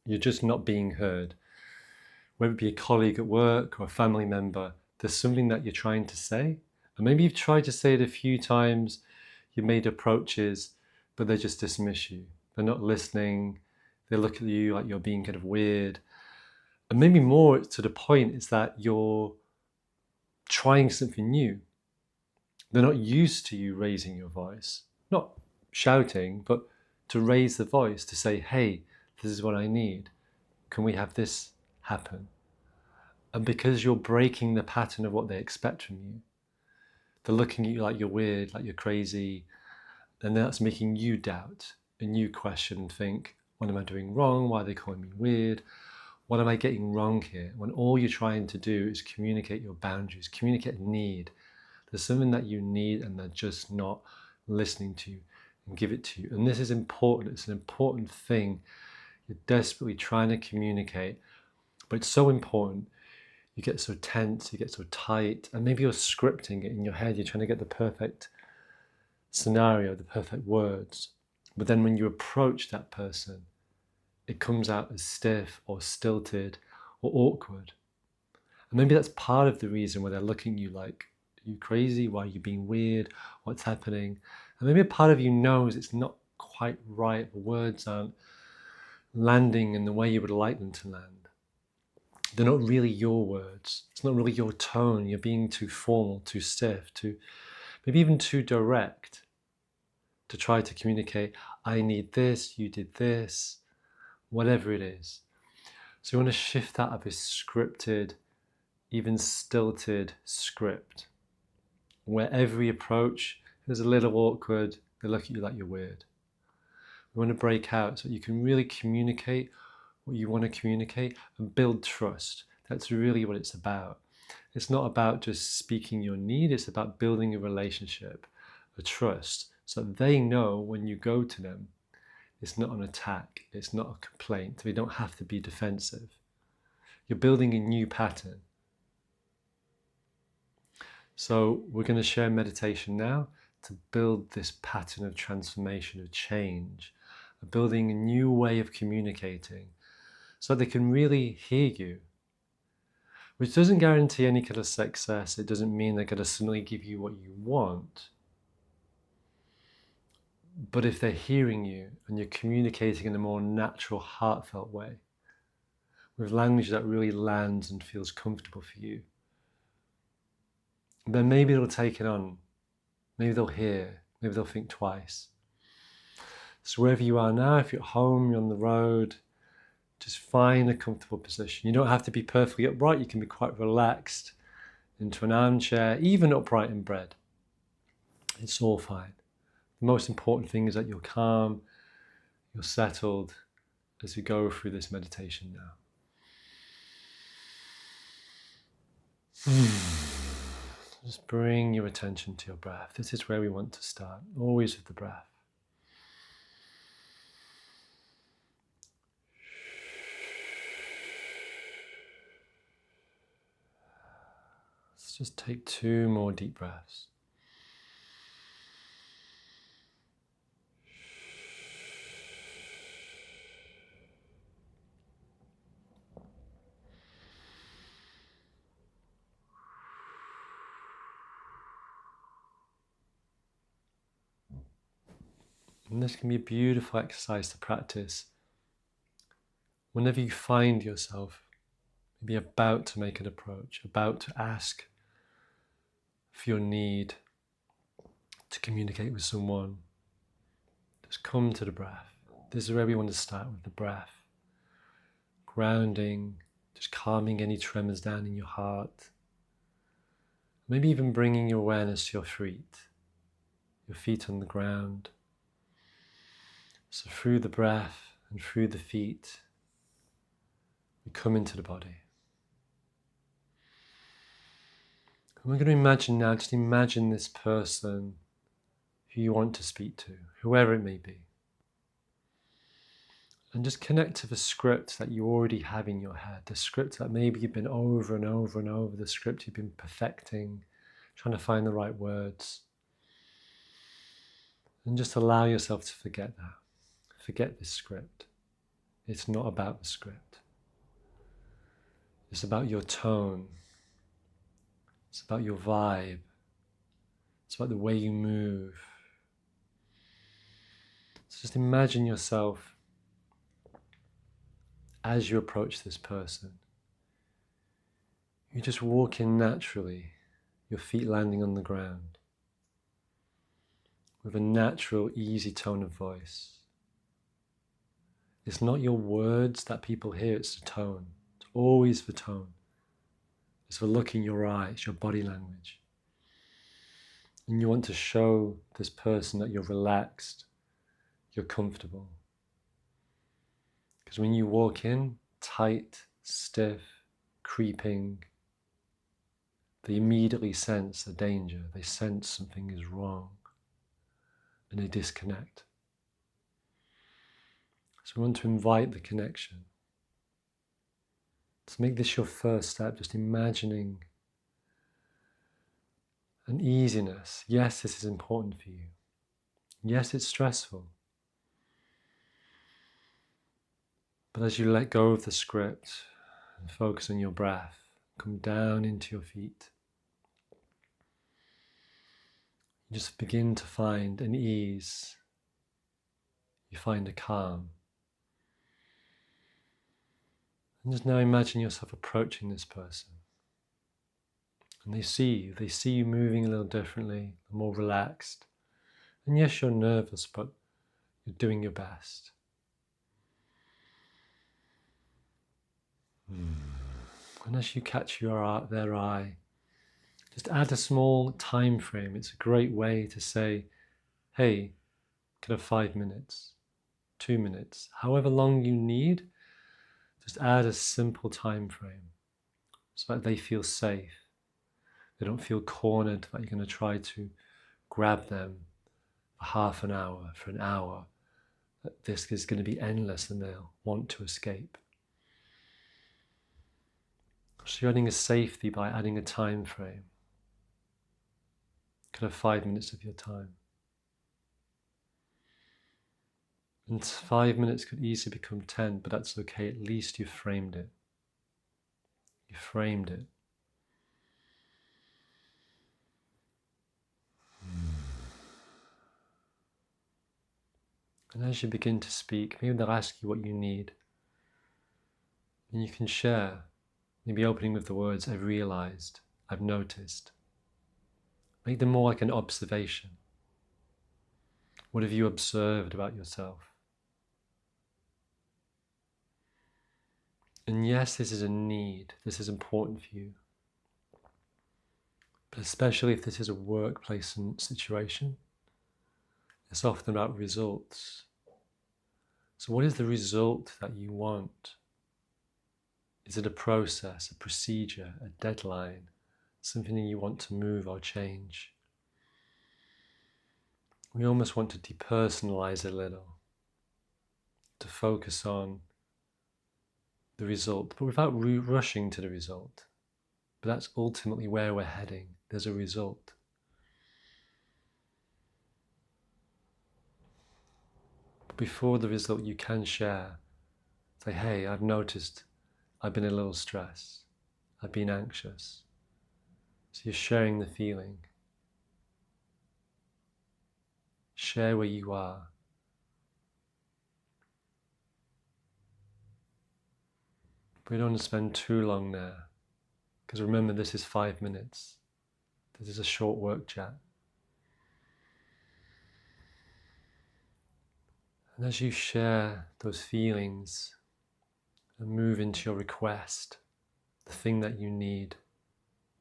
You're just not being heard. Whether it be a colleague at work or a family member, there's something that you're trying to say. And maybe you've tried to say it a few times, you've made approaches, but they just dismiss you. They're not listening. They look at you like you're being kind of weird. And maybe more to the point is that you're trying something new. They're not used to you raising your voice, not shouting, but to raise the voice to say, hey, this is what I need. Can we have this happen? And because you're breaking the pattern of what they expect from you, they're looking at you like you're weird, like you're crazy, and that's making you doubt and you question and think, what am I doing wrong? Why are they calling me weird? What am I getting wrong here? When all you're trying to do is communicate your boundaries, communicate need. There's something that you need and they're just not listening to you and give it to you. And this is important. It's an important thing. You're desperately trying to communicate, but it's so important. You get so tense, you get so tight, and maybe you're scripting it in your head. You're trying to get the perfect scenario, the perfect words. But then when you approach that person, it comes out as stiff or stilted or awkward. And maybe that's part of the reason why they're looking at you like, are you crazy? Why are you being weird? What's happening? And maybe a part of you knows it's not quite right. The words aren't landing in the way you would like them to land. They're not really your words. It's not really your tone. You're being too formal, too stiff, too maybe even too direct to try to communicate, I need this, you did this, whatever it is. So you want to shift out of this scripted, even stilted script, where every approach is a little awkward, they look at you like you're weird. We want to break out so you can really communicate what you want to communicate and build trust. That's really what it's about. It's not about just speaking your need, it's about building a relationship, a trust, so that they know when you go to them, it's not an attack, it's not a complaint. They don't have to be defensive. You're building a new pattern. So we're going to share meditation now to build this pattern of transformation, of change, of building a new way of communicating so they can really hear you. Which doesn't guarantee any kind of success. It doesn't mean they're going to suddenly give you what you want. But if they're hearing you and you're communicating in a more natural, heartfelt way, with language that really lands and feels comfortable for you, then maybe they'll take it on. Maybe they'll hear. Maybe they'll think twice. So wherever you are now, if you're at home, you're on the road, just find a comfortable position. You don't have to be perfectly upright. You can be quite relaxed into an armchair, even upright in bed. It's all fine. The most important thing is that you're calm, you're settled as we go through this meditation now. Just bring your attention to your breath. This is where we want to start, always with the breath. Let's just take 2 more deep breaths. And this can be a beautiful exercise to practice whenever you find yourself maybe about to make an approach, about to ask for your need to communicate with someone. Just come to the breath. This is where we want to start, with the breath. Grounding, just calming any tremors down in your heart. Maybe even bringing your awareness to your feet on the ground. So through the breath and through the feet, we come into the body. And we're going to imagine now, just imagine this person who you want to speak to, whoever it may be. And just connect to the script that you already have in your head, the script that maybe you've been over and over and over, the script you've been perfecting, trying to find the right words. And just allow yourself to forget that. Forget this script. It's not about the script. It's about your tone. It's about your vibe. It's about the way you move. So just imagine yourself as you approach this person. You just walk in naturally, your feet landing on the ground, with a natural, easy tone of voice. It's not your words that people hear, it's the tone. It's always the tone. It's the look in your eye, it's your body language. And you want to show this person that you're relaxed, you're comfortable. Because when you walk in, tight, stiff, creeping, they immediately sense the danger. They sense something is wrong and they disconnect. So we want to invite the connection. So make this your first step, just imagining an easiness. Yes, this is important for you. Yes, it's stressful. But as you let go of the script and focus on your breath, come down into your feet. You just begin to find an ease. You find a calm. And just now imagine yourself approaching this person. And they see you moving a little differently, more relaxed. And yes, you're nervous, but you're doing your best. And as you catch their eye, just add a small time frame. It's a great way to say, hey, could I have 5 minutes, 2 minutes, however long you need. Just add a simple time frame so that they feel safe. They don't feel cornered, that you're going to try to grab them for half an hour, for an hour. That this is going to be endless and they'll want to escape. So you're adding a safety by adding a time frame. Could have 5 minutes of your time. And 5 minutes could easily become 10, but that's okay. At least you framed it. You framed it. And as you begin to speak, maybe they'll ask you what you need. And you can share, maybe opening with the words, I've realized, I've noticed. Make them more like an observation. What have you observed about yourself? And yes, this is a need. This is important for you. But especially if this is a workplace situation, it's often about results. So what is the result that you want? Is it a process, a procedure, a deadline, something that you want to move or change? We almost want to depersonalize a little, to focus on the result, but without rushing to the result. But that's ultimately where we're heading. There's a result. But before the result, you can share. Say, hey, I've noticed I've been a little stressed. I've been anxious. So you're sharing the feeling. Share where you are. But we don't want to spend too long there. Because remember, this is 5 minutes. This is a short work chat. And as you share those feelings and move into your request, the thing that you need,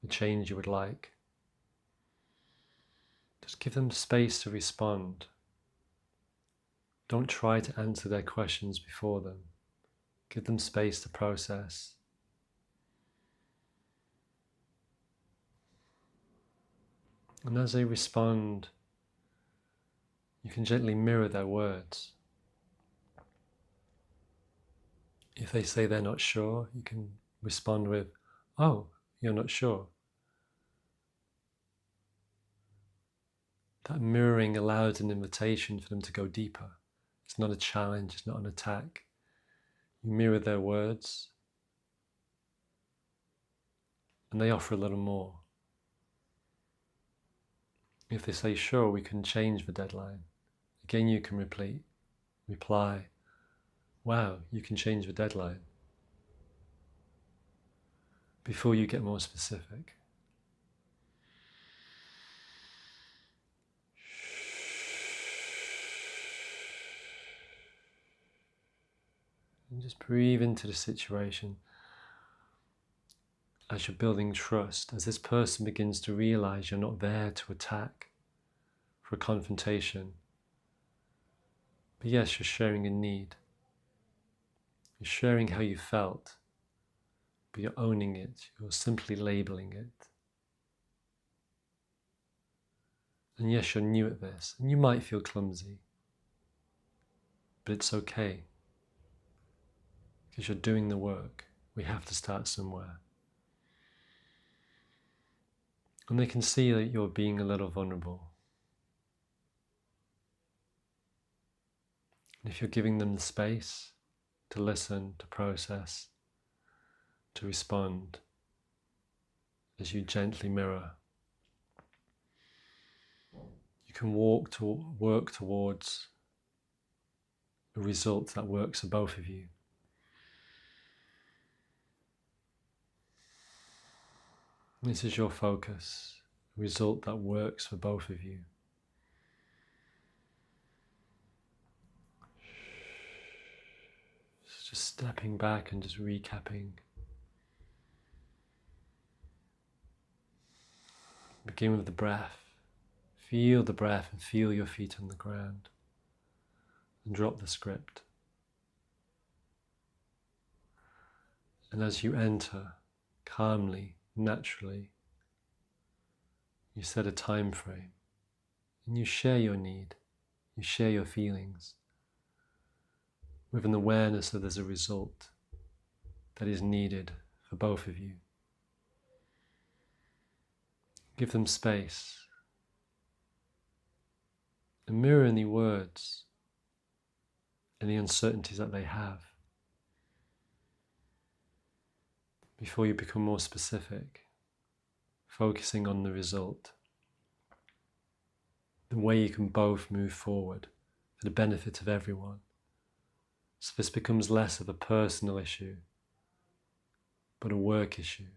the change you would like, just give them space to respond. Don't try to answer their questions before them. Give them space to process. And as they respond, you can gently mirror their words. If they say they're not sure, you can respond with, oh, you're not sure. That mirroring allows an invitation for them to go deeper. It's not a challenge, it's not an attack. You mirror their words, and they offer a little more. If they say, sure, we can change the deadline, again you can reply, wow, you can change the deadline, before you get more specific. And just breathe into the situation as you're building trust, as this person begins to realize you're not there to attack, for a confrontation. But yes, you're sharing a need. You're sharing how you felt, but you're owning it. You're simply labeling it. And yes, you're new at this, and you might feel clumsy, but it's okay, because you're doing the work. We have to start somewhere. And they can see that you're being a little vulnerable. And if you're giving them the space to listen, to process, to respond, as you gently mirror, you can work towards a result that works for both of you. This is your focus, a result that works for both of you. Just stepping back and just recapping. Begin with the breath. Feel the breath and feel your feet on the ground. And drop the script. And as you enter, calmly, naturally, you set a time frame. And you share your need. You share your feelings. With an awareness that there's a result that is needed for both of you. Give them space. And mirror any words, any uncertainties that they have, before you become more specific, focusing on the result, the way you can both move forward for the benefit of everyone. So this becomes less of a personal issue, but a work issue,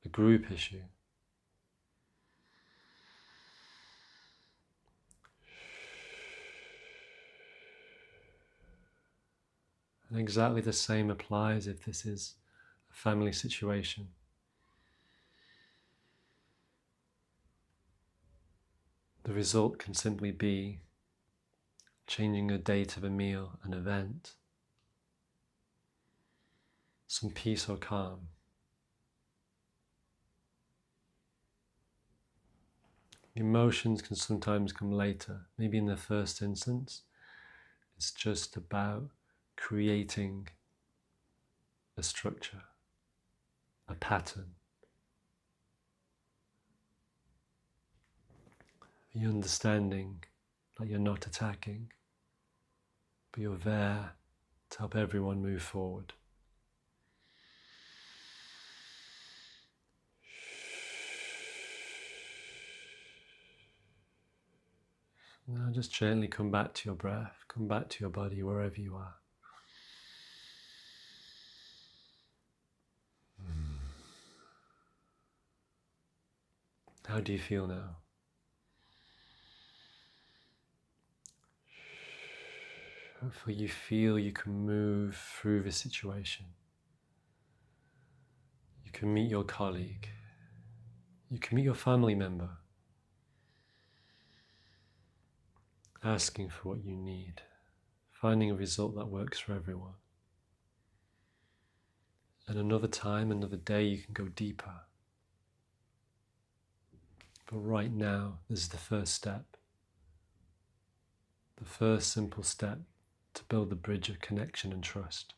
a group issue. And exactly the same applies if this is a family situation. The result can simply be changing a date of a meal, an event, some peace or calm. Emotions can sometimes come later. Maybe in the first instance, it's just about creating a structure, a pattern. The understanding that you're not attacking, but you're there to help everyone move forward. Now just gently come back to your breath, come back to your body wherever you are. How do you feel now? Hopefully you feel you can move through the situation. You can meet your colleague. You can meet your family member. Asking for what you need. Finding a result that works for everyone. And another time, another day, you can go deeper. But right now, this is the first step. The first simple step to build the bridge of connection and trust.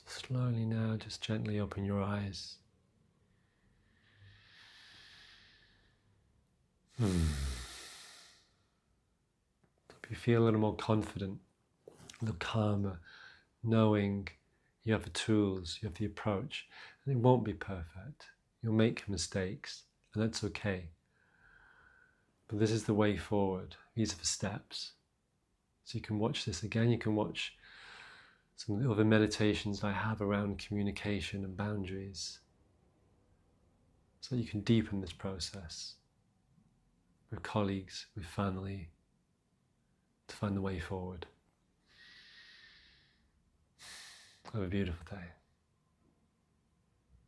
Slowly now, just gently open your eyes. You feel a little more confident, a little calmer, knowing you have the tools, you have the approach, and it won't be perfect. You'll make mistakes, and that's okay. But this is the way forward. These are the steps. So you can watch this again. You can watch some of the other meditations I have around communication and boundaries, so you can deepen this process with colleagues, with family, to find the way forward. Have a beautiful day.